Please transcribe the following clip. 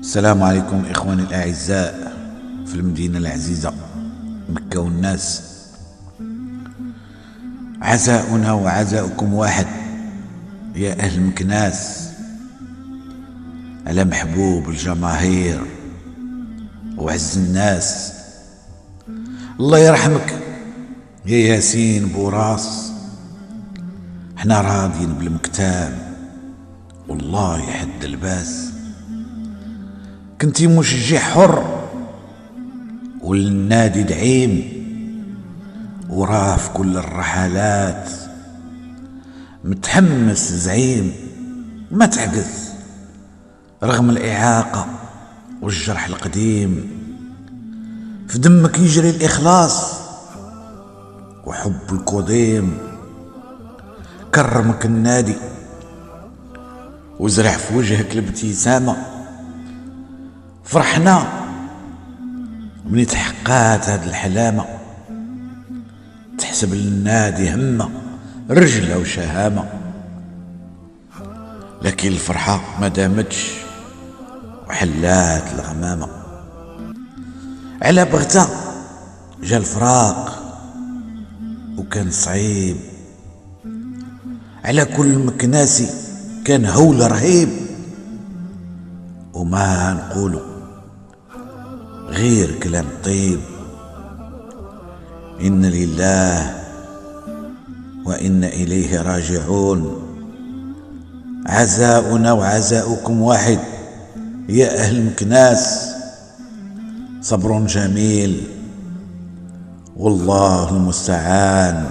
السلام عليكم إخواني الأعزاء في المدينة العزيزة مكة والناس. عزاؤنا وعزاؤكم واحد يا أهل مكناس، على محبوب الجماهير وعز الناس. الله يرحمك يا ياسين بوراس، احنا راضين بالمكتاب والله يحد الباس. كنتي مشجع حر والنادي دعيم، وراه في كل الرحلات متحمس زعيم. ما تعجز رغم الإعاقة والجرح القديم، في دمك يجري الإخلاص وحب القديم. كرمك النادي وزرع في وجهك الابتسامة، فرحنا من تحققت هاد الحلامة. تحسب للنادي همة رجلة وشهامة، لكن الفرحة ما دامتش وحلات الغمامة. على بغتة جا الفراق وكان صعيب، على كل مكناسي كان هول رهيب. وما نقولوا غير كلام طيب، إن لله وإنا إليه راجعون. عزاؤنا وعزاؤكم واحد يا أهل مكناس، صبر جميل والله المستعان.